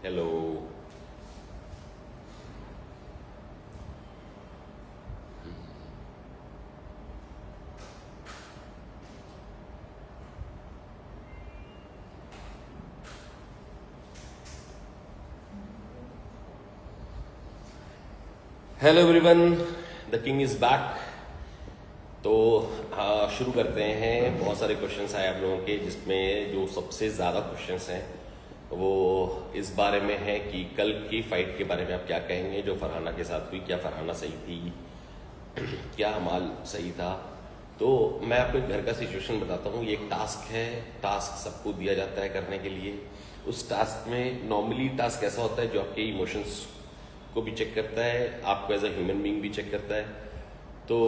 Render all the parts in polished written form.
Hello. Hello everyone, the king is back. तो शुरू करते हैं। बहुत सारे क्वेश्चंस आए आप लोगों के, जिसमें जो सबसे ज़्यादा क्वेश्चंस हैं वो इस बारे में है कि कल की फाइट के बारे में आप क्या कहेंगे जो फरहाना के साथ हुई। क्या फरहाना सही थी? क्या अमाल सही था? तो मैं आपको एक घर का सिचुएशन बताता हूँ। ये एक टास्क है, टास्क सबको दिया जाता है करने के लिए। उस टास्क में नॉर्मली टास्क ऐसा होता है जो आपके इमोशंस को भी चेक करता है, आपको एज अ ह्यूमन बीइंग भी चेक करता है। तो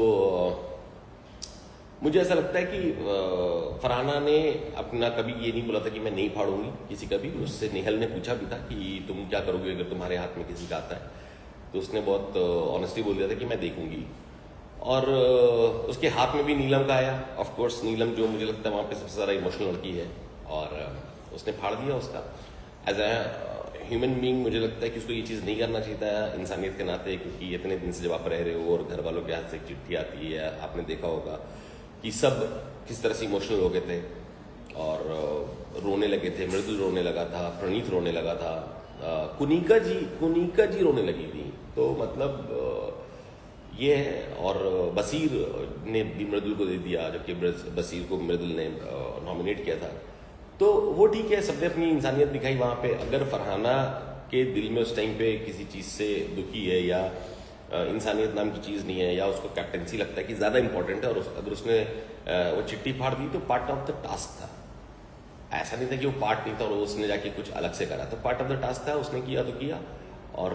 मुझे ऐसा लगता है कि फरहाना ने अपना कभी ये नहीं बोला था कि मैं नहीं फाड़ूंगी किसी का भी। उससे निहल ने पूछा भी था कि तुम क्या करोगे अगर तुम्हारे हाथ में किसी का आता है, तो उसने बहुत ऑनेस्टली बोल दिया था कि मैं देखूंगी। और उसके हाथ में भी नीलम का आया। ऑफ कोर्स नीलम, जो मुझे लगता है वहाँ पे सबसे ज़्यादा इमोशनल लड़की है, और उसने फाड़ दिया उसका। एज अ ह्यूमन बीइंग मुझे लगता है कि उसको ये चीज़ नहीं करना चाहिए था इंसानियत के नाते, क्योंकि इतने दिन से जब आप रह रहे हो और घर वालों के हाथ से एक चिट्ठी आती है, आपने देखा होगा कि सब किस तरह से इमोशनल हो गए थे और रोने लगे थे। मृदुल रोने लगा था, प्रणीत रोने लगा था, कुनिका जी रोने लगी थी। तो मतलब ये है। और बसीर ने भी मृदुल को दे दिया, जबकि बसीर को मृदुल ने नॉमिनेट किया था। तो वो ठीक है, सबने अपनी इंसानियत दिखाई वहाँ पे। अगर फरहाना के दिल में उस टाइम पे किसी चीज़ से दुखी है या इंसानियत नाम की चीज़ नहीं है, या उसको कैप्टेंसी लगता है कि ज़्यादा इंपॉर्टेंट है, और अगर उसने वो चिट्ठी फाड़ दी तो पार्ट ऑफ द टास्क था। ऐसा नहीं था कि वो पार्ट नहीं था और उसने जाके कुछ अलग से करा। तो पार्ट ऑफ द टास्क था, उसने किया तो किया। और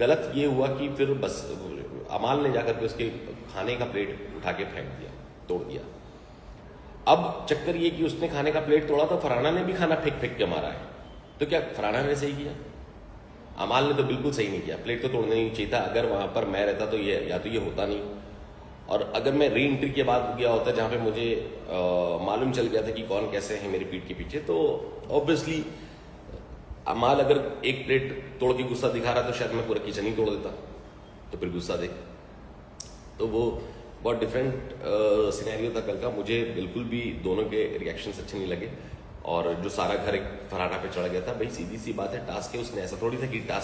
गलत ये हुआ कि फिर बस अमाल ने जाकर के उसके खाने का प्लेट उठा के फेंक दिया, तोड़ दिया। अब चक्कर ये कि उसने खाने का प्लेट तोड़ा तो फरहाना ने भी खाना फेंक फेंक के मारा है। तो क्या फरहाना ने सही किया? अमाल ने तो बिल्कुल सही नहीं किया। प्लेट तो तोड़ना नहीं चाहिए था। अगर वहां पर मैं रहता तो ये या तो ये होता नहीं, और अगर मैं री एंट्री के बाद गया होता जहां पे मुझे मालूम चल गया था कि कौन कैसे है मेरी पीठ के पीछे, तो ऑब्वियसली अमाल अगर एक प्लेट तोड़ के गुस्सा दिखा रहा तो शायद मैं पूरा किचन ही तोड़ देता। तो फिर गुस्सा देख, तो वो बहुत डिफरेंट सिनेरियो था कल का। मुझे बिल्कुल भी दोनों के रिएक्शंस अच्छे नहीं लगे। और जो सारा घर एक फरहाना पे चढ़ गया था, भाई सीधी सी बात है, टास्क है। उसने ऐसा थोड़ी था कि टास्क